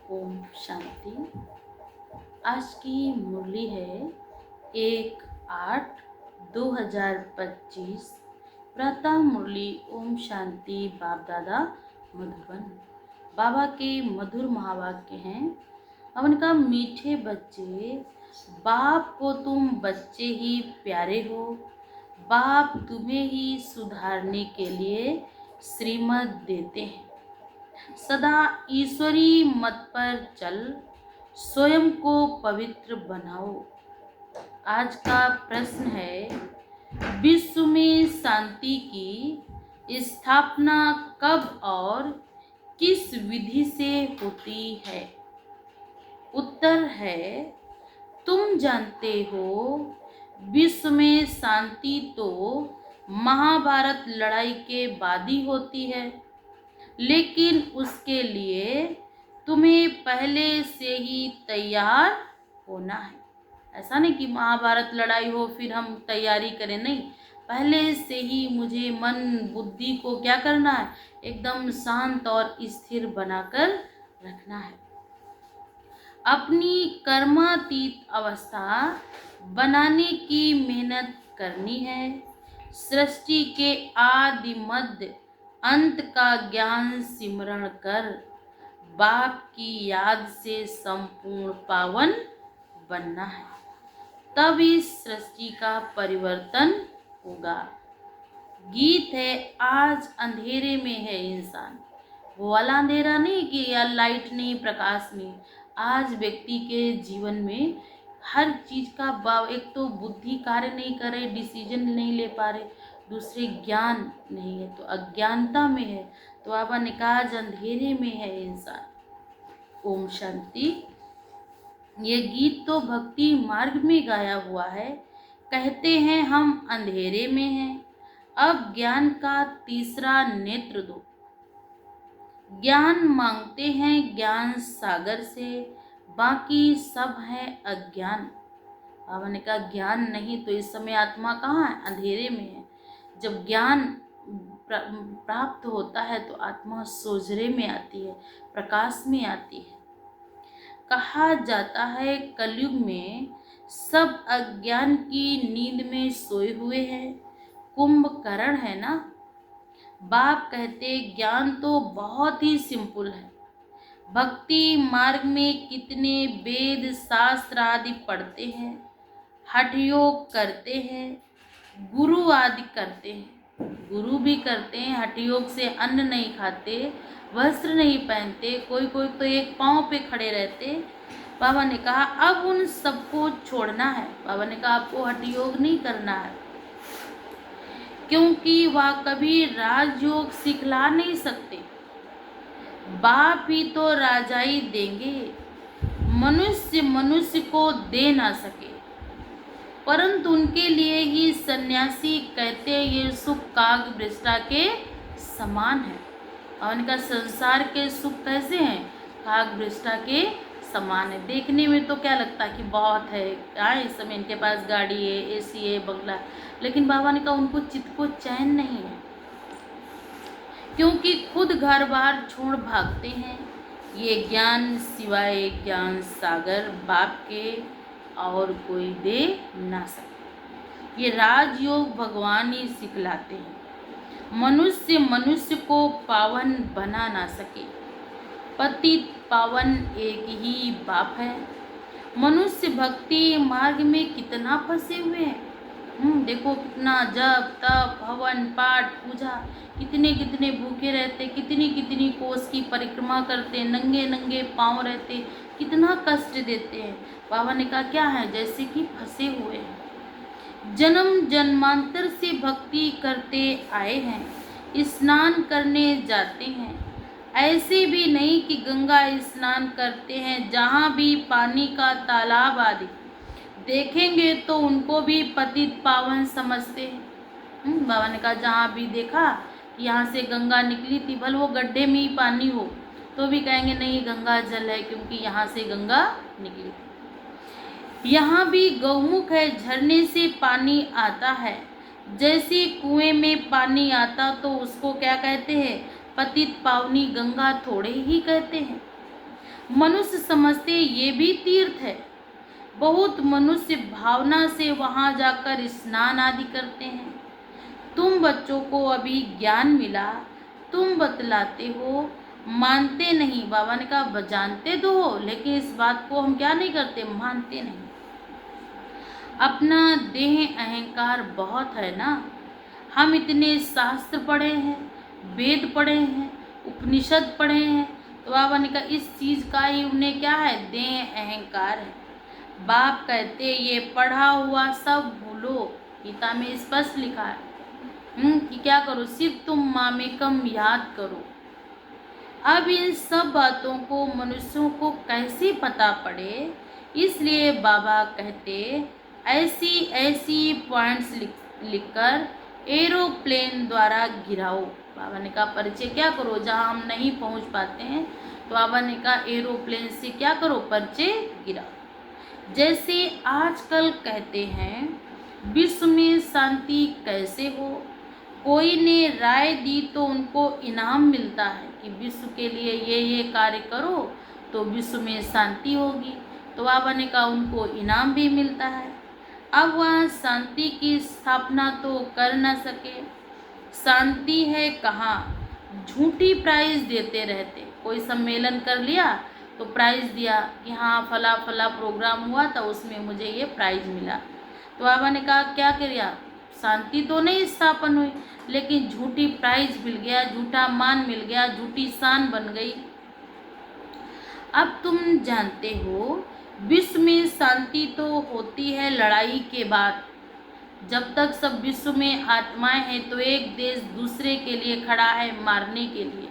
ओम शांति। आज की मुरली है 1/8/2025। प्रातः मुरली ओम शांति बाप दादा मधुबन। बाबा के मधुर महावाक्य हैं। उनका मीठे बच्चे, बाप को तुम बच्चे ही प्यारे हो। बाप तुम्हें ही सुधारने के लिए श्रीमत देते हैं। सदा ईश्वरी मत पर चल, स्वयं को पवित्र बनाओ। आज का प्रश्न है, विश्व में शांति की स्थापना कब और किस विधि से होती है? उत्तर है, तुम जानते हो विश्व में शांति तो महाभारत लड़ाई के बाद ही होती है, लेकिन उसके लिए तुम्हें पहले से ही तैयार होना है। ऐसा नहीं कि महाभारत लड़ाई हो फिर हम तैयारी करें, नहीं, पहले से ही मुझे मन बुद्धि को क्या करना है, एकदम शांत और स्थिर बनाकर रखना है। अपनी कर्मातीत अवस्था बनाने की मेहनत करनी है। सृष्टि के आदि मध्य अंत का ज्ञान सिमरण कर बाप की याद से संपूर्ण पावन बनना है, तब इस सृष्टि का परिवर्तन होगा। गीत है, आज अंधेरे में है इंसान। वो वाला अंधेरा नहीं कि यार लाइट नहीं, प्रकाश नहीं। आज व्यक्ति के जीवन में हर चीज का एक तो बुद्धि कार्य नहीं कर रहे, डिसीजन नहीं ले पा रहे, दूसरे ज्ञान नहीं है, तो अज्ञानता में है। तो बाबा ने कहा आज अंधेरे में है इंसान। ओम शांति। ये गीत तो भक्ति मार्ग में गाया हुआ है। कहते हैं हम अंधेरे में हैं, अब ज्ञान का तीसरा नेत्र दो। ज्ञान मांगते हैं ज्ञान सागर से, बाकी सब है अज्ञान। बाबा ने कहा ज्ञान नहीं तो इस समय आत्मा कहाँ है? अंधेरे में है। जब ज्ञान प्राप्त होता है तो आत्मा सोझरे में आती है, प्रकाश में आती है। कहा जाता है कलयुग में सब अज्ञान की नींद में सोए हुए हैं। कुंभकर्ण है ना। बाप कहते ज्ञान तो बहुत ही सिंपल है। भक्ति मार्ग में कितने वेद शास्त्र आदि पढ़ते हैं, हठ योग करते हैं, गुरु आदि करते हैं। गुरु भी करते हैं, हठ योग से अन्न नहीं खाते, वस्त्र नहीं पहनते, कोई कोई तो एक पांव पे खड़े रहते। बाबा ने कहा अब उन सबको छोड़ना है। बाबा ने कहा आपको हठ योग नहीं करना है, क्योंकि वह कभी राजयोग सिखला नहीं सकते। बाप ही तो राजाई देंगे, मनुष्य मनुष्य को दे ना सके। परंतु उनके लिए ही सन्यासी कहते हैं ये सुख काग वृष्टा के समान है। और उनका संसार के सुख कैसे हैं? काग वृष्टा के समान है। देखने में तो क्या लगता है कि बहुत है, इस समय इनके पास गाड़ी है, एसी है, बंगला, लेकिन बाबा ने कहा उनको चित्त को चैन नहीं है, क्योंकि खुद घर बार छोड़ भागते हैं। ये ज्ञान सिवाय ज्ञान सागर बाप के और कोई दे ना सके। ये राजयोग भगवान ही सिखलाते हैं। मनुष्य मनुष्य को पावन बना ना सके। पतित पावन एक ही बाप है। मनुष्य भक्ति मार्ग में कितना फंसे हुए हैं। देखो कितना जप तप हवन पाठ पूजा, कितने कितने भूखे रहते, कितनी कितनी कोस की परिक्रमा करते, नंगे नंगे पांव रहते, कितना कष्ट देते हैं। बाबा ने कहा क्या है? जैसे कि फंसे हुए हैं। जन्म जन्मांतर से भक्ति करते आए हैं, स्नान करने जाते हैं। ऐसे भी नहीं कि गंगा स्नान करते हैं, जहाँ भी पानी का तालाब आदि देखेंगे तो उनको भी पतित पावन समझते हैं। बाबा ने कहा जहाँ भी देखा कि यहाँ से गंगा निकली थी, भले वो गड्ढे में ही पानी हो, तो भी कहेंगे नहीं गंगा जल है, क्योंकि यहाँ से गंगा निकली थी। यहाँ भी गौमुख है, झरने से पानी आता है। जैसे कुएं में पानी आता तो उसको क्या कहते हैं? पतित पावनी गंगा थोड़े ही कहते हैं। मनुष्य समझते ये भी तीर्थ है। बहुत मनुष्य भावना से वहां जाकर स्नान आदि करते हैं। तुम बच्चों को अभी ज्ञान मिला, तुम बतलाते हो, मानते नहीं। बाबा ने कहा जानते तो हो, लेकिन इस बात को हम क्या नहीं करते, मानते नहीं। अपना देह अहंकार बहुत है ना। हम इतने शास्त्र पढ़े हैं, वेद पढ़े हैं, उपनिषद पढ़े हैं, तो बाबा ने कहा इस चीज का ही उन्हें क्या है, देह अहंकार है। बाप कहते ये पढ़ा हुआ सब भूलो। गीता में स्पष्ट लिखा है कि क्या करो, सिर्फ तुम मामेकम याद करो। अब इन सब बातों को मनुष्यों को कैसे पता पड़े, इसलिए बाबा कहते ऐसी ऐसी पॉइंट्स लिखकर एरोप्लेन द्वारा गिराओ। बाबा ने कहा परिचय क्या करो, जहां हम नहीं पहुंच पाते हैं, तो बाबा ने कहा एरोप्लेन से क्या करो, परिचय गिराओ। जैसे आजकल कहते हैं विश्व में शांति कैसे हो, कोई ने राय दी तो उनको इनाम मिलता है कि विश्व के लिए ये कार्य करो तो विश्व में शांति होगी। तो बाबा ने कहा उनको इनाम भी मिलता है। अब वह शांति की स्थापना तो कर न सके। शांति है कहाँ, झूठी प्राइज देते रहते। कोई सम्मेलन कर लिया तो प्राइज दिया कि हाँ फला फला प्रोग्राम हुआ था, उसमें मुझे ये प्राइज मिला। तो बाबा ने कहा क्या किया, शांति तो नहीं स्थापन हुई, लेकिन झूठी प्राइज मिल गया, झूठा मान मिल गया, झूठी शान बन गई। अब तुम जानते हो विश्व में शांति तो होती है लड़ाई के बाद। जब तक सब विश्व में आत्माएं हैं तो एक देश दूसरे के लिए खड़ा है मारने के लिए।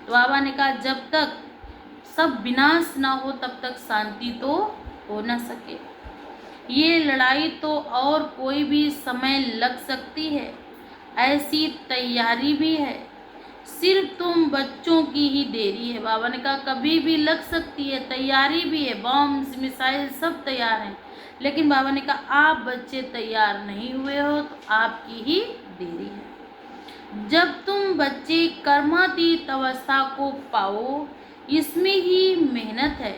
तो बाबा ने कहा जब तक सब विनाश ना हो तब तक शांति तो हो ना सके। ये लड़ाई तो और कोई भी समय लग सकती है, ऐसी तैयारी भी है, सिर्फ तुम बच्चों की ही देरी है। बाबा ने कहा कभी भी लग सकती है, तैयारी भी है, बॉम्ब मिसाइल सब तैयार हैं, लेकिन बाबा ने कहा आप बच्चे तैयार नहीं हुए हो तो आपकी ही देरी है। जब तुम बच्चे कर्मातीत अवस्था को पाओ, इसमें ही मेहनत है।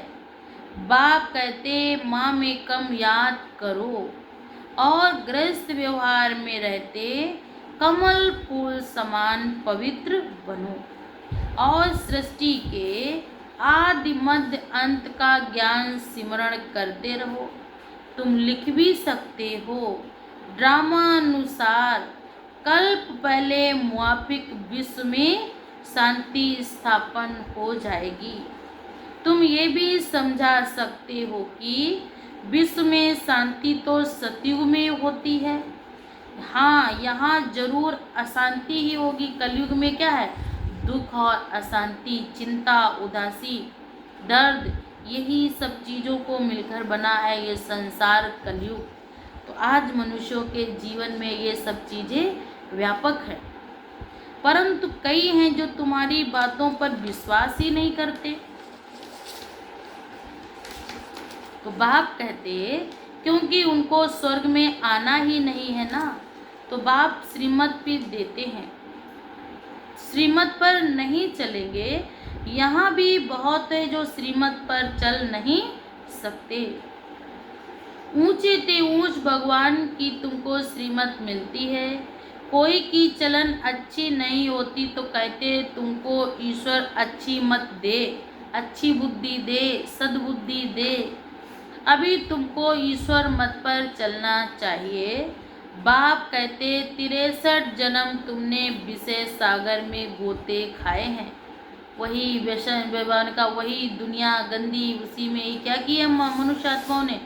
बाप कहते माँ में कम याद करो और गृहस्थ व्यवहार में रहते कमल फूल समान पवित्र बनो और सृष्टि के आदि मध्य अंत का ज्ञान सिमरण करते रहो। तुम लिख भी सकते हो ड्रामा अनुसार कल्प पहले मुआफिक विश्व में शांति स्थापन हो जाएगी। तुम ये भी समझा सकते हो कि विश्व में शांति तो सतयुग में होती है। हाँ यहाँ जरूर अशांति ही होगी। कलयुग में क्या है, दुख और अशांति, चिंता, उदासी, दर्द, यही सब चीज़ों को मिलकर बना है ये संसार कलयुग। तो आज मनुष्यों के जीवन में ये सब चीज़ें व्यापक है, परंतु कई हैं जो तुम्हारी बातों पर विश्वास ही नहीं करते। तो बाप कहते क्योंकि उनको स्वर्ग में आना ही नहीं है ना, तो बाप श्रीमत भी देते हैं। श्रीमत पर नहीं चलेंगे, यहाँ भी बहुत है जो श्रीमत पर चल नहीं सकते। ऊंचे ते ऊंच भगवान की तुमको श्रीमत मिलती है। कोई की चलन अच्छी नहीं होती तो कहते तुमको ईश्वर अच्छी मत दे, अच्छी बुद्धि दे, सद्बुद्धि दे। अभी तुमको ईश्वर मत पर चलना चाहिए। बाप कहते 63 जन्म तुमने विषय सागर में गोते खाए हैं, वही व्यसन व्यवहार का, वही दुनिया गंदी, उसी में ही क्या किया मनुष्य आत्माओं ने,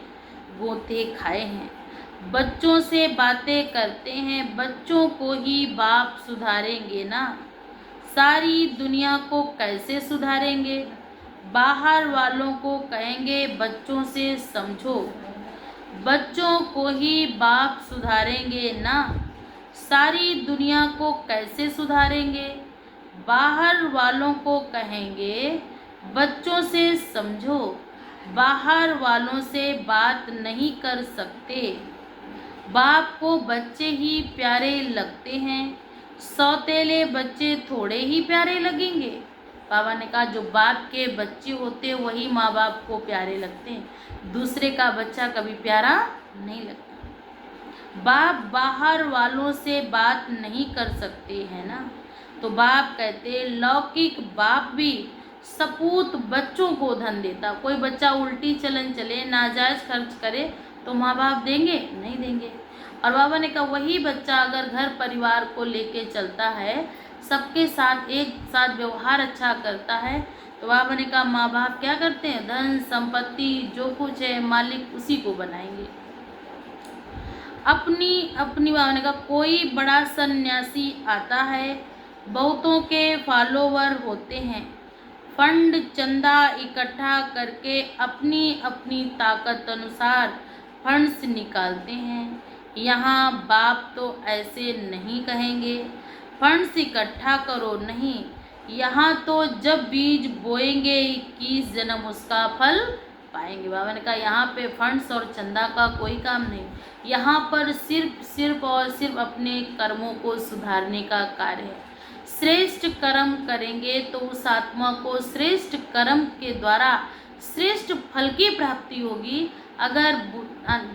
गोते खाए हैं। बच्चों से बातें करते हैं, बच्चों को ही बाप सुधारेंगे ना, सारी दुनिया को कैसे सुधारेंगे। बाहर वालों को कहेंगे बच्चों से समझो, बच्चों को ही बाप सुधारेंगे ना, सारी दुनिया को कैसे सुधारेंगे। बाहर वालों को कहेंगे बच्चों से समझो, बाहर वालों से बात नहीं कर सकते। बाप को बच्चे ही प्यारे लगते हैं, सौतेले बच्चे थोड़े ही प्यारे लगेंगे। बाबा ने कहा जो बाप के बच्चे होते हैं वही माँ बाप को प्यारे लगते हैं, दूसरे का बच्चा कभी प्यारा नहीं लगता। बाप बाहर वालों से बात नहीं कर सकते हैं ना, तो बाप कहते लौकिक बाप भी सपूत बच्चों को धन देता। कोई बच्चा उल्टी चलन चले, नाजायज खर्च करे तो माँ बाप देंगे? नहीं देंगे। और बाबा ने कहा वही बच्चा अगर घर परिवार को लेके चलता है, सबके साथ एक साथ व्यवहार अच्छा करता है, तो बाबा ने कहा माँ बाप क्या करते हैं, धन संपत्ति जो कुछ है मालिक उसी को बनाएंगे। अपनी अपनी बाबा ने कहा कोई बड़ा सन्यासी आता है, बहुतों के फॉलोवर होते हैं, फंड चंदा इकट्ठा करके अपनी अपनी ताकत अनुसार फंड्स निकालते हैं। यहाँ बाप तो ऐसे नहीं कहेंगे फंड्स इकट्ठा करो, नहीं, यहाँ तो जब बीज बोएंगे 21 जन्म उसका फल पाएंगे। बाबा ने कहा यहाँ पे फंड्स और चंदा का कोई काम नहीं, यहाँ पर सिर्फ और सिर्फ अपने कर्मों को सुधारने का कार्य है। श्रेष्ठ कर्म करेंगे तो उस आत्मा को श्रेष्ठ कर्म के द्वारा श्रेष्ठ फल की प्राप्ति होगी। अगर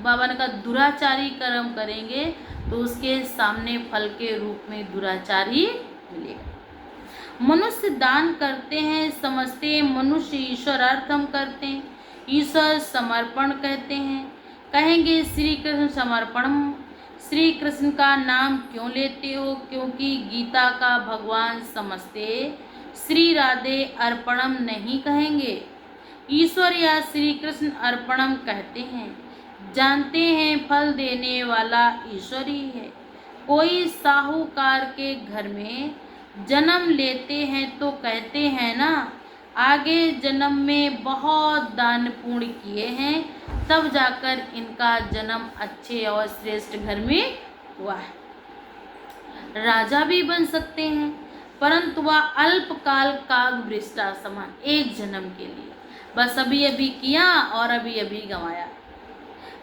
बाबा ने कहा दुराचारी कर्म करेंगे तो उसके सामने फल के रूप में दुराचार ही मिलेगा। मनुष्य दान करते हैं, समझते मनुष्य ईश्वरार्थम करते हैं, ईश्वर समर्पण कहते हैं। कहेंगे श्री कृष्ण समर्पणम, श्री कृष्ण का नाम क्यों लेते हो? क्योंकि गीता का भगवान समझते। श्री राधे अर्पणम नहीं कहेंगे, ईश्वर या श्री कृष्ण अर्पणम कहते हैं। जानते हैं फल देने वाला ईश्वर ही है। कोई साहूकार के घर में जन्म लेते हैं तो कहते हैं ना आगे जन्म में बहुत दान पुण्य किए हैं, तब जाकर इनका जन्म अच्छे और श्रेष्ठ घर में हुआ है। राजा भी बन सकते हैं, परंतु वह अल्पकाल कागभ्रष्टा समान, एक जन्म के लिए बस अभी अभी किया और अभी अभी गंवाया।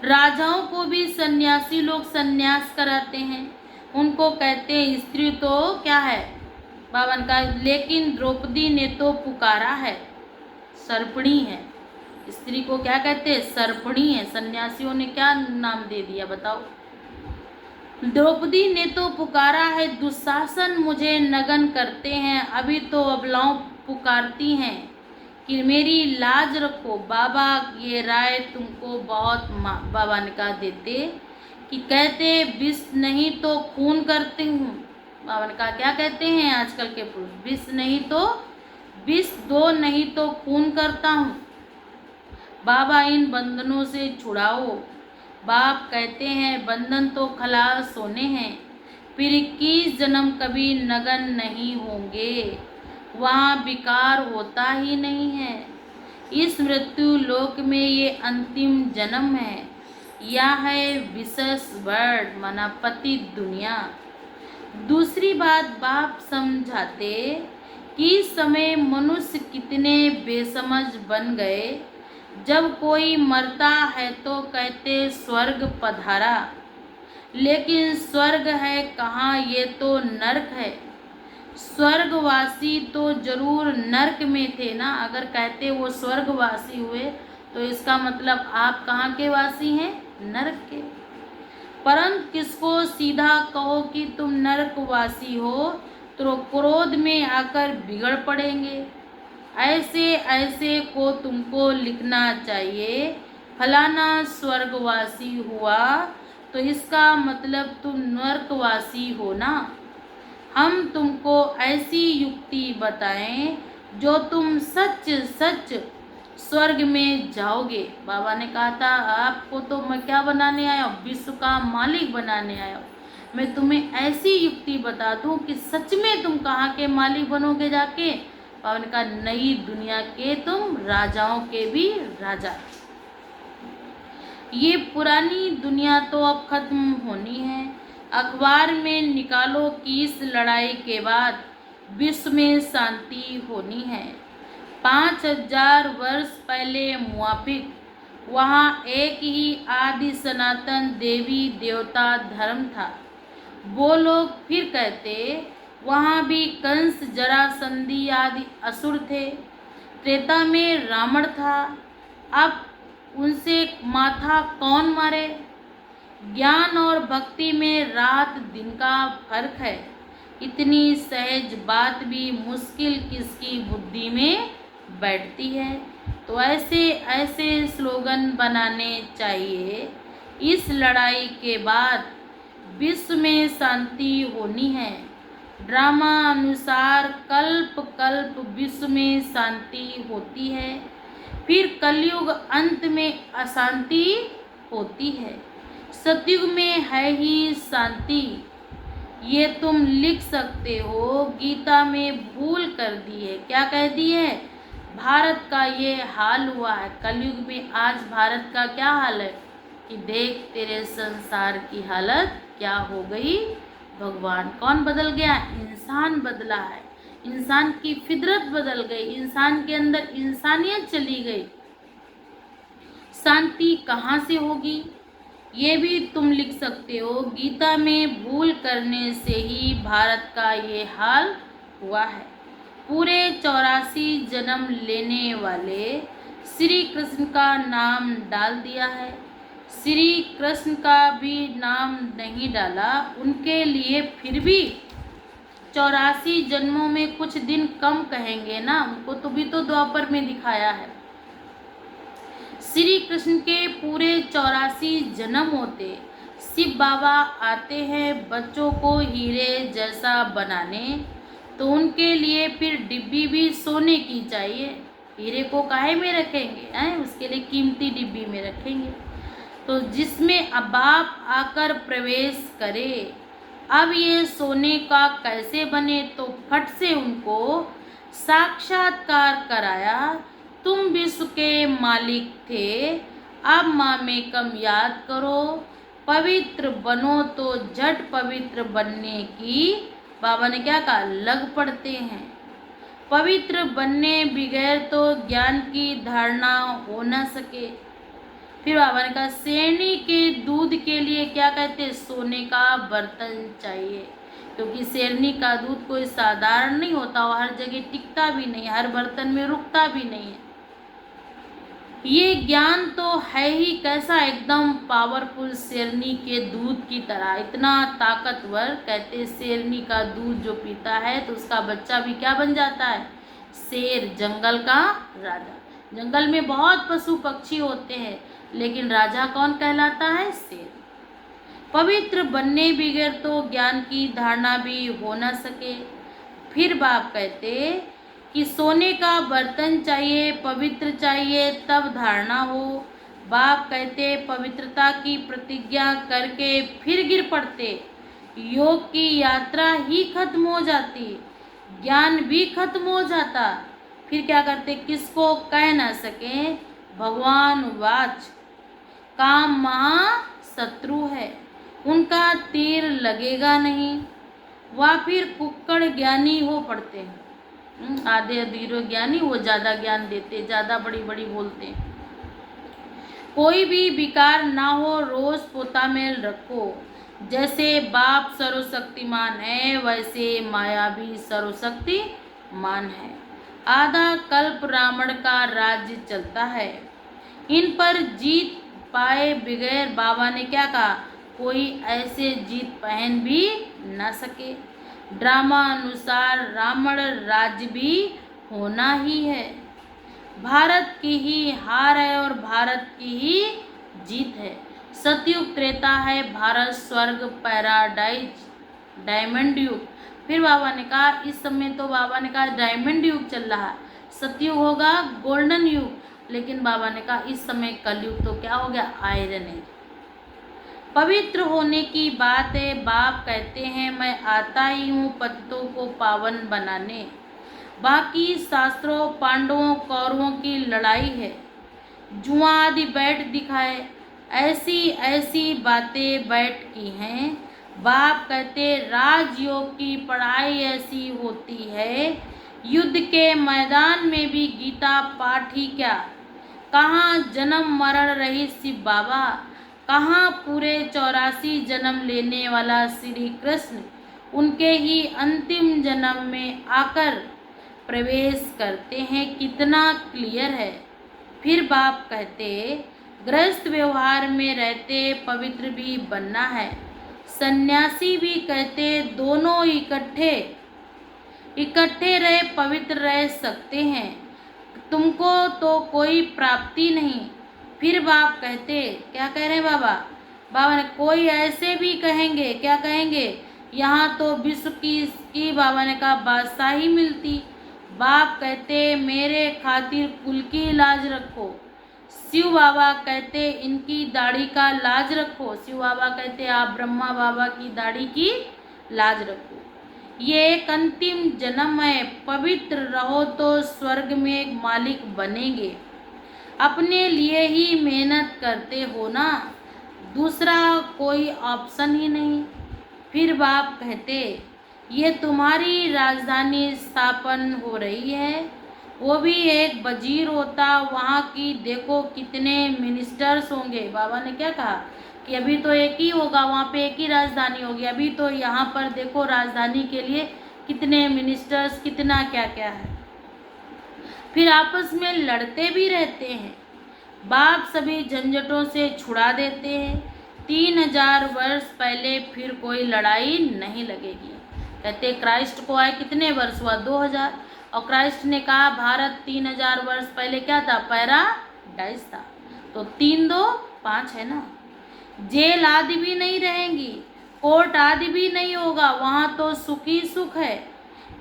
राजाओं को भी सन्यासी लोग सन्यास कराते हैं, उनको कहते हैं स्त्री तो क्या है बावन का, लेकिन द्रौपदी ने तो पुकारा है, सर्पणी है। स्त्री को क्या कहते हैं, सर्पणी है। सन्यासियों ने क्या नाम दे दिया बताओ? द्रौपदी ने तो पुकारा है, दुशासन मुझे नगन करते हैं, अभी तो अबलाओं पुकारती हैं कि मेरी लाज रखो। बाबा ये राय तुमको बहुत बाबा ने कहा देते कि कहते विष नहीं तो खून करती हूँ। बाबा ने कहा क्या कहते हैं आजकल के पुरुष, विष नहीं तो विष दो नहीं तो खून करता हूँ। बाबा इन बंधनों से छुड़ाओ। बाप कहते हैं बंधन तो खलास होने हैं, फिर 21 जन्म कभी नगन नहीं होंगे, वहाँ विकार होता ही नहीं है। इस मृत्यु लोक में ये अंतिम जन्म है, यह है विशेष वर्ड माना पति दुनिया। दूसरी बात बाप समझाते कि इस समय मनुष्य कितने बेसमझ बन गए। जब कोई मरता है तो कहते स्वर्ग पधारा, लेकिन स्वर्ग है कहाँ, ये तो नरक है। स्वर्गवासी तो जरूर नरक में थे ना, अगर कहते वो स्वर्गवासी हुए तो इसका मतलब आप कहाँ के वासी हैं, नरक के। परंतु किसको सीधा कहो कि तुम नरकवासी हो तो क्रोध में आकर बिगड़ पड़ेंगे। ऐसे ऐसे को तुमको लिखना चाहिए, फलाना स्वर्गवासी हुआ तो इसका मतलब तुम नरकवासी हो ना। हम तुमको ऐसी युक्ति बताएं जो तुम सच सच स्वर्ग में जाओगे। बाबा ने कहा था आपको तो मैं क्या बनाने आया हूँ, विश्व का मालिक बनाने आया हूँ। मैं तुम्हें ऐसी युक्ति बता दूँ कि सच में तुम कहाँ के मालिक बनोगे जाके। बाबा ने कहा नई दुनिया के तुम राजाओं के भी राजा। ये पुरानी दुनिया तो अब खत्म होनी है। अखबार में निकालो कि इस लड़ाई के बाद विश्व में शांति होनी है। 5000 वर्ष पहले मुआफिक वहाँ एक ही आदि सनातन देवी देवता धर्म था। वो लोग फिर कहते वहाँ भी कंस, जरासंधी आदि असुर थे। त्रेता में रावण था। अब उनसे माथा कौन मारे। ज्ञान और भक्ति में रात दिन का फर्क है। इतनी सहज बात भी मुश्किल किसकी बुद्धि में बैठती है। तो ऐसे ऐसे स्लोगन बनाने चाहिए। इस लड़ाई के बाद विश्व में शांति होनी है। ड्रामा अनुसार कल्प कल्प विश्व में शांति होती है, फिर कलयुग अंत में अशांति होती है। सतयुग में है ही शांति। ये तुम लिख सकते हो। गीता में भूल कर दी है। क्या कह दी है? भारत का ये हाल हुआ है। कलयुग में आज भारत का क्या हाल है कि देख तेरे संसार की हालत क्या हो गई। भगवान कौन बदल गया? इंसान बदला है। इंसान की फितरत बदल गई। इंसान के अंदर इंसानियत चली गई। शांति कहाँ से होगी? ये भी तुम लिख सकते हो। गीता में भूल करने से ही भारत का ये हाल हुआ है। पूरे 84 जन्म लेने वाले श्री कृष्ण का नाम डाल दिया है। श्री कृष्ण का भी नाम नहीं डाला। उनके लिए फिर भी 84 जन्मों में कुछ दिन कम कहेंगे ना। उनको तो भी तो द्वापर में दिखाया है। श्री कृष्ण के पूरे 84 जन्म होते। शिव बाबा आते हैं बच्चों को हीरे जैसा बनाने, तो उनके लिए फिर डिब्बी भी सोने की चाहिए। हीरे को काहे में रखेंगे हैं? उसके लिए कीमती डिब्बी में रखेंगे। तो जिसमें अब बाप आकर प्रवेश करे। अब ये सोने का कैसे बने? तो फट से उनको साक्षात्कार कराया। तुम विश्व के मालिक थे, अब मामेकम याद करो। पवित्र बनो तो झट पवित्र बनने की बाबा ने क्या कहा? लग पड़ते हैं। पवित्र बनने बगैर तो ज्ञान की धारणा हो न सके। फिर बाबा ने कहा शेरनी के दूध के लिए क्या कहते? सोने का बर्तन चाहिए, क्योंकि शेरनी का दूध कोई साधारण नहीं होता। वो हर जगह टिकता भी नहीं, हर बर्तन में रुकता भी नहीं है। ये ज्ञान तो है ही कैसा? एकदम पावरफुल, शेरनी के दूध की तरह, इतना ताकतवर। कहते शेरनी का दूध जो पीता है तो उसका बच्चा भी क्या बन जाता है? शेर, जंगल का राजा। जंगल में बहुत पशु पक्षी होते हैं, लेकिन राजा कौन कहलाता है? शेर। पवित्र बनने बगैर तो ज्ञान की धारणा भी हो न सके। फिर बाप कहते कि सोने का बर्तन चाहिए, पवित्र चाहिए, तब धारणा हो। बाप कहते पवित्रता की प्रतिज्ञा करके फिर गिर पड़ते। योग की यात्रा ही खत्म हो जाती, ज्ञान भी खत्म हो जाता। फिर क्या करते? किसको कह ना सके? भगवान वाच काम महाशत्रु है, उनका तीर लगेगा नहीं। वह फिर कुक्कड़ ज्ञानी हो पड़ते हैं। आधे अधीरो ज्ञानी, वो ज़्यादा ज्ञान देते, ज़्यादा बड़ी बड़ी बोलते। कोई भी विकार ना हो, रोज पोता मेल रखो। जैसे बाप सर्वशक्तिमान है, वैसे माया भी सर्वशक्तिमान है। आधा कल्प रावण का राज्य चलता है। इन पर जीत पाए बगैर बाबा ने क्या कहा? कोई ऐसे जीत पहन भी न सके। ड्रामा अनुसार रावण राज्य भी होना ही है। भारत की ही हार है और भारत की ही जीत है। सतयुग त्रेता है, भारत स्वर्ग पैराडाइज डायमंड युग। फिर बाबा ने कहा इस समय तो बाबा ने कहा डायमंड युग चल रहा है, सतयुग होगा गोल्डन युग। लेकिन बाबा ने कहा इस समय कलयुग तो क्या हो गया? Iron age. पवित्र होने की बात है। बाप कहते हैं मैं आता ही हूँ पतितों को पावन बनाने। बाकी शास्त्रों पांडवों कौरवों की लड़ाई है, जुआ आदि बैठ दिखाए, ऐसी ऐसी बातें बैठ की हैं। बाप कहते राजयोग की पढ़ाई ऐसी होती है, युद्ध के मैदान में भी गीता पाठ ही क्या। कहाँ जन्म मरण रही शिव बाबा, कहाँ पूरे 84 जन्म लेने वाला श्री कृष्ण। उनके ही अंतिम जन्म में आकर प्रवेश करते हैं। कितना क्लियर है। फिर बाप कहते, गृहस्थ व्यवहार में रहते पवित्र भी बनना है। सन्यासी भी कहते दोनों इकट्ठे रहे पवित्र रह सकते हैं, तुमको तो कोई प्राप्ति नहीं। फिर बाप कहते, क्या कह रहे हैं बाबा? बाबा ने कोई ऐसे भी कहेंगे, क्या कहेंगे? यहाँ तो विश्व की बाबा ने कहा बादशाही मिलती। बाप कहते मेरे खातिर कुल की लाज रखो। शिव बाबा कहते इनकी दाढ़ी का लाज रखो। शिव बाबा कहते आप ब्रह्मा बाबा की दाढ़ी की लाज रखो। ये एक अंतिम जन्म है, पवित्र रहो तो स्वर्ग में एक मालिक बनेंगे। अपने लिए ही मेहनत करते हो ना, दूसरा कोई ऑप्शन ही नहीं। फिर बाप कहते ये तुम्हारी राजधानी स्थापन हो रही है, वो भी एक वजीर होता, वहाँ की देखो कितने मिनिस्टर्स होंगे। बाबा ने क्या कहा कि अभी तो एक ही होगा, वहाँ पे एक ही राजधानी होगी। अभी तो यहाँ पर देखो राजधानी के लिए कितने मिनिस्टर्स, कितना क्या क्या है। फिर आपस में लड़ते भी रहते हैं। बाप सभी झंझटों से छुड़ा देते हैं। 3000 वर्ष पहले फिर कोई लड़ाई नहीं लगेगी। कहते क्राइस्ट को आए कितने वर्ष हुआ? 2000। और क्राइस्ट ने कहा भारत 3000 वर्ष पहले क्या था? पैराडाइज था। तो 3 2 5 है ना। जेल आदि भी नहीं रहेंगी, कोर्ट आदि भी नहीं होगा, वहाँ तो सुख ही सुख है।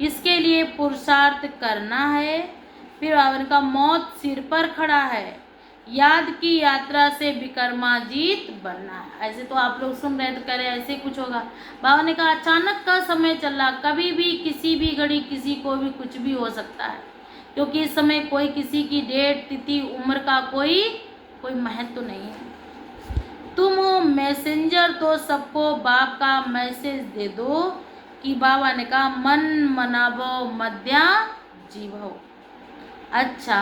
इसके लिए पुरुषार्थ करना है। फिर उनका मौत सिर पर खड़ा है, याद की यात्रा से विक्रमाजीत बनना है। ऐसे तो आप लोग सुन रहे तो कह रहे ऐसे कुछ होगा। बाबा ने कहा अचानक का समय चल रहा, कभी भी किसी भी घड़ी किसी को भी कुछ भी हो सकता है, क्योंकि इस समय कोई किसी की डेट तिथि उम्र का कोई महत्व नहीं है। तुम हो मैसेंजर, तो सबको बाप का मैसेज दे दो कि बाबा ने कहा मन मनावो मध्या जीवो। अच्छा,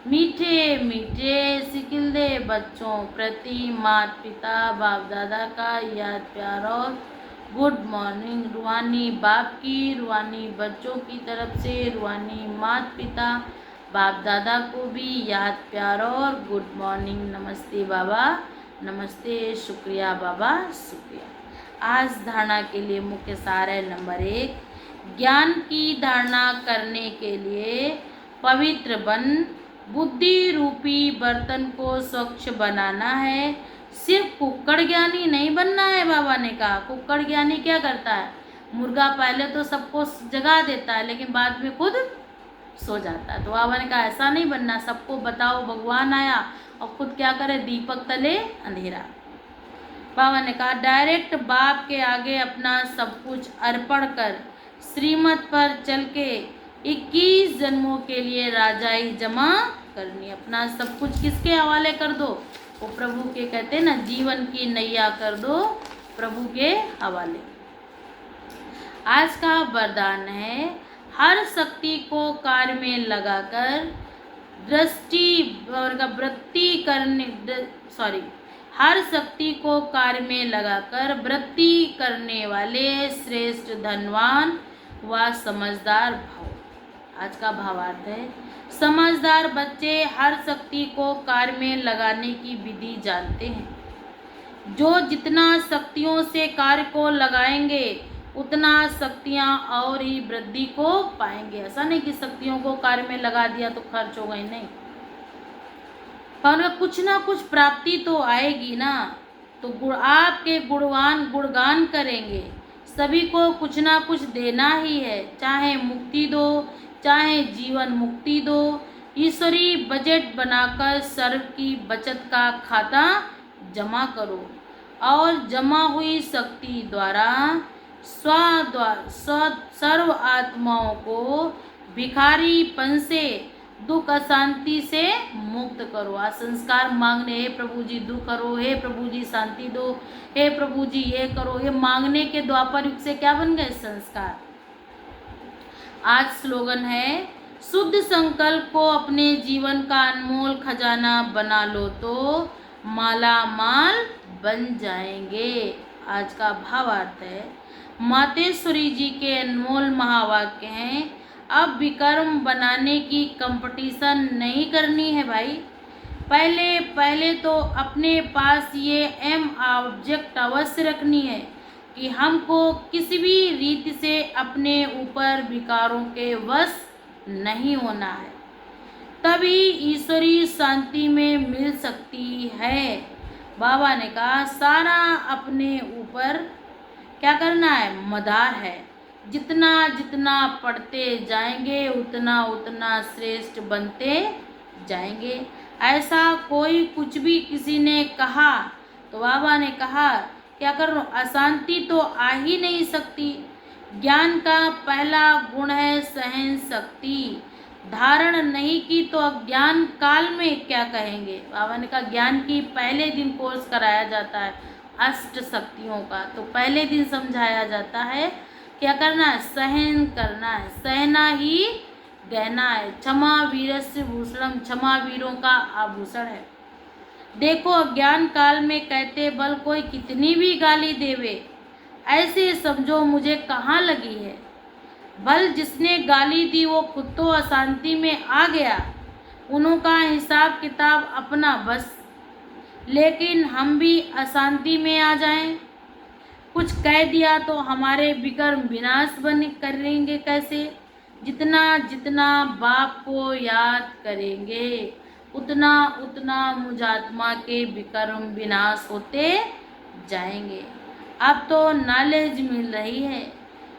मीठे मीठे सिकिलदे बच्चों प्रति माता पिता बाप दादा का याद प्यार और गुड मॉर्निंग। रूहानी बाप की, रूहानी बच्चों की तरफ से रूहानी माता पिता बाप दादा को भी याद प्यार और गुड मॉर्निंग। नमस्ते बाबा, नमस्ते, शुक्रिया बाबा, शुक्रिया। आज धारणा के लिए मुख्य सार है नंबर 1, ज्ञान की धारणा करने के लिए पवित्र बन, बुद्धि रूपी बर्तन को स्वच्छ बनाना है। सिर्फ कुक्कड़ ज्ञानी नहीं बनना है। बाबा ने कहा कुक्कड़ ज्ञानी क्या करता है? मुर्गा पहले तो सबको जगा देता है, लेकिन बाद में खुद सो जाता है। तो बाबा ने कहा ऐसा नहीं बनना, सबको बताओ भगवान आया और खुद क्या करे? दीपक तले अंधेरा। बाबा ने कहा डायरेक्ट बाप के आगे अपना सब कुछ अर्पण कर, श्रीमत पर चल के 21 जन्मों के लिए राजाई जमा करनी। अपना सब कुछ किसके हवाले कर दो? वो प्रभु के, कहते हैं ना जीवन की नैया कर दो प्रभु के हवाले। आज का वरदान है हर शक्ति को कार्य में लगाकर हर शक्ति को कार्य में लगाकर वृत्ति करने वाले श्रेष्ठ धनवान व समझदार भाव। आज का भावार्थ है समझदार बच्चे हर शक्ति को कार्य में लगाने की विधि जानते हैं। जो जितना शक्तियों से कार्य को लगाएंगे उतना शक्तियाँ और ही वृद्धि को पाएंगे। ऐसा नहीं कि शक्तियों को कार्य में लगा दिया तो खर्च हो गई, नहीं, पर कुछ ना कुछ प्राप्ति तो आएगी ना। तो आपके गुणगान करेंगे। सभी को कुछ ना कुछ देना ही है, चाहे मुक्ति दो चाहे जीवन मुक्ति दो। ईश्वरी बजट बनाकर सर्व की बचत का खाता जमा करो और जमा हुई शक्ति द्वारा सर्व आत्माओं को भिखारीपन से दुख अशांति से मुक्त करो। आज संस्कार मांगने, हे प्रभु जी दुख करो, हे प्रभु जी शांति दो, हे प्रभु जी ये करो, ये मांगने के द्वापर युग से क्या बन गए? संस्कार। आज स्लोगन है शुद्ध संकल्प को अपने जीवन का अनमोल खजाना बना लो तो माला माल बन जाएंगे। आज का भावार्थ है मातेश्वरी जी के अनमोल महावाक्य हैं। अब विक्रम बनाने की कंपटीशन नहीं करनी है भाई। पहले पहले तो अपने पास ये एम ऑब्जेक्ट अवश्य रखनी है कि हमको किसी भी रीति से अपने ऊपर विकारों के वश नहीं होना है, तभी ईश्वरीय शांति में मिल सकती है। बाबा ने कहा सारा अपने ऊपर क्या करना है, मदार है। जितना जितना पढ़ते जाएंगे उतना उतना श्रेष्ठ बनते जाएंगे। ऐसा कोई कुछ भी किसी ने कहा तो बाबा ने कहा क्या करो, अशांति तो आ ही नहीं सकती। ज्ञान का पहला गुण है सहन शक्ति। धारण नहीं की तो अज्ञान काल में क्या कहेंगे। बाबा ने कहा ज्ञान की पहले दिन कोर्स कराया जाता है अष्ट शक्तियों का, तो पहले दिन समझाया जाता है क्या करना है, सहन करना है। सहना ही गहना है। क्षमा वीरस्य भूषणम, क्षमा वीरों का आभूषण है। देखो अज्ञान काल में कहते बल कोई कितनी भी गाली देवे, ऐसे समझो मुझे कहाँ लगी है। बल जिसने गाली दी वो खुद तो अशांति में आ गया, उनका हिसाब किताब अपना बस। लेकिन हम भी अशांति में आ जाएं, कुछ कह दिया तो हमारे विक्रम विनाश बन करेंगे कैसे। जितना जितना बाप को याद करेंगे उतना उतना मुझ आत्मा के विक्रम विनाश होते जाएंगे। अब तो नॉलेज मिल रही है,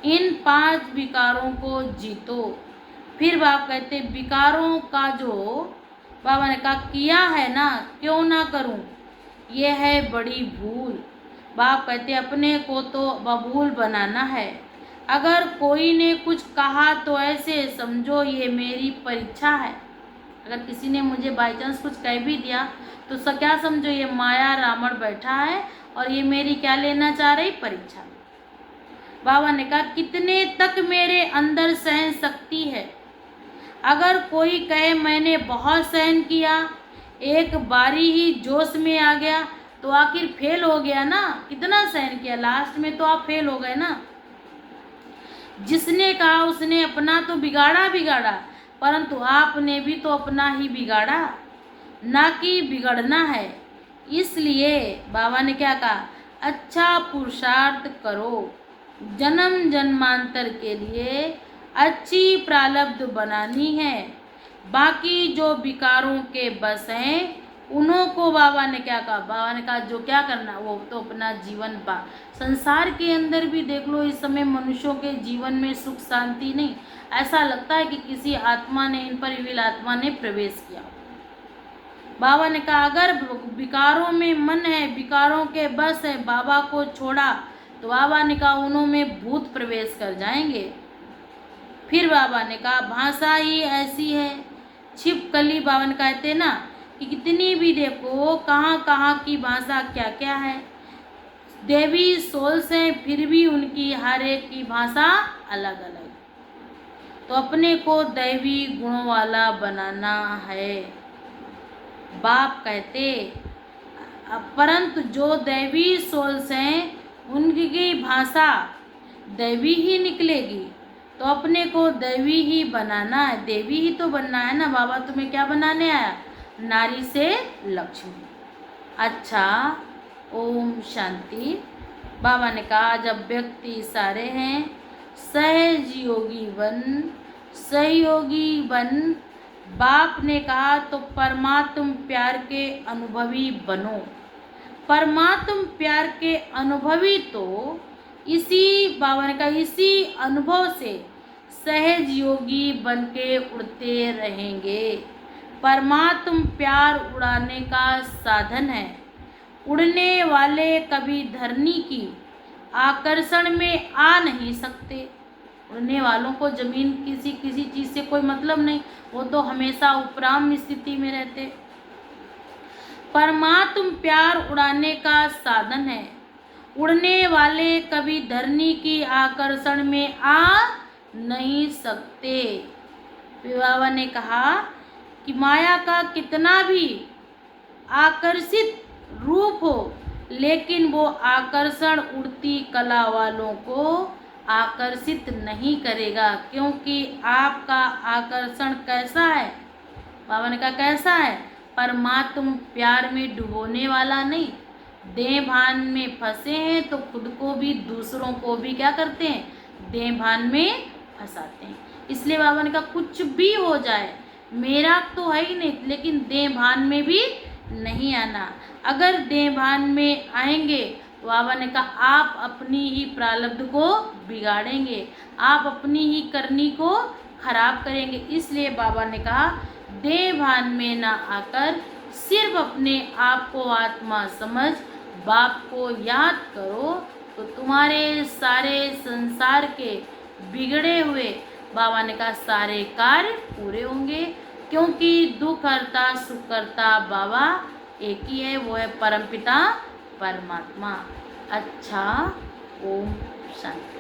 इन 5 विकारों को जीतो। फिर बाप कहते विकारों का जो बाबा ने कहा किया है ना, क्यों ना करूं, ये है बड़ी भूल। बाप कहते अपने को तो बबूल बनाना है। अगर कोई ने कुछ कहा तो ऐसे समझो ये मेरी परीक्षा है। अगर किसी ने मुझे बाई चांस कुछ कह भी दिया तो क्या समझो ये माया रावण बैठा है और ये मेरी क्या लेना चाह रही, परीक्षा। बाबा ने कहा कितने तक मेरे अंदर सहन शक्ति है। अगर कोई कहे मैंने बहुत सहन किया, एक बारी ही जोश में आ गया तो आखिर फेल हो गया ना। कितना सहन किया, लास्ट में तो आप फेल हो गए ना। जिसने कहा उसने अपना तो बिगाड़ा, परंतु आपने भी तो अपना ही बिगाड़ा, ना कि बिगड़ना है। इसलिए बाबा ने क्या कहा, अच्छा पुरुषार्थ करो, जन्म जन्मांतर के लिए अच्छी प्रारब्ध बनानी है। बाकी जो विकारों के बस हैं उन्हों को बाबा ने क्या कहा, बाबा ने कहा जो क्या करना वो तो अपना जीवन पा। संसार के अंदर भी देख लो इस समय मनुष्यों के जीवन में सुख शांति नहीं। ऐसा लगता है कि किसी आत्मा ने, इन पर विल आत्मा ने प्रवेश किया। बाबा ने कहा अगर विकारों में मन है, विकारों के बस है, बाबा को छोड़ा तो बाबा ने कहा उन्हों में भूत प्रवेश कर जाएंगे। फिर बाबा ने कहा भाषा ही ऐसी है छिपकली। बाबा ने कहते ना कि कितनी भी देखो कहाँ कहाँ की भाषा क्या क्या है। देवी सोल्स हैं फिर भी उनकी हर एक की भाषा अलग अलग। तो अपने को दैवी गुणों वाला बनाना है। बाप कहते परंतु जो दैवी सोल्स हैं उनकी भाषा दैवी ही निकलेगी। तो अपने को दैवी ही बनाना है, देवी ही तो बनना है ना। बाबा तुम्हें क्या बनाने आया, नारी से लक्ष्मी। अच्छा ओम शांति। बाबा ने कहा जब व्यक्ति सारे हैं सहज योगी बन, सहयोगी बन। बाप ने कहा तो परमात्म प्यार के अनुभवी बनो। परमात्म प्यार के अनुभवी तो इसी बाबा ने कहा इसी अनुभव से सहज योगी बन के उड़ते रहेंगे। परमात्म प्यार उड़ाने का साधन है। उड़ने वाले कभी धरनी की आकर्षण में आ नहीं सकते। उड़ने वालों को जमीन किसी किसी चीज़ से कोई मतलब नहीं, वो तो हमेशा उपराम स्थिति में रहते। परमात्म प्यार उड़ाने का साधन है। उड़ने वाले कभी धरनी की आकर्षण में आ नहीं सकते। बाबा ने कहा कि माया का कितना भी आकर्षित रूप हो लेकिन वो आकर्षण उड़ती कला वालों को आकर्षित नहीं करेगा, क्योंकि आपका आकर्षण कैसा है? बाबा ने कहा कैसा है? परमात्म प्यार में डुबोने वाला नहीं। देह भान में फंसे हैं तो खुद को भी दूसरों को भी क्या करते हैं? देह भान में फंसाते हैं। इसलिए बाबा ने कहा कुछ भी हो जाए, मेरा तो है ही नहीं, लेकिन देह भान में भी नहीं आना। अगर देह भान में आएंगे, बाबा ने कहा आप अपनी ही प्रारब्ध को बिगाड़ेंगे, आप अपनी ही करनी को खराब करेंगे। इसलिए बाबा ने कहा देह भान में ना आकर सिर्फ अपने आप को आत्मा समझ बाप को याद करो, तो तुम्हारे सारे संसार के बिगड़े हुए, बाबा ने कहा, सारे कार्य पूरे होंगे। क्योंकि दुख हरता सुख करता बाबा एक ही है, वो है परमपिता परमात्मा। अच्छा, ओम शांति।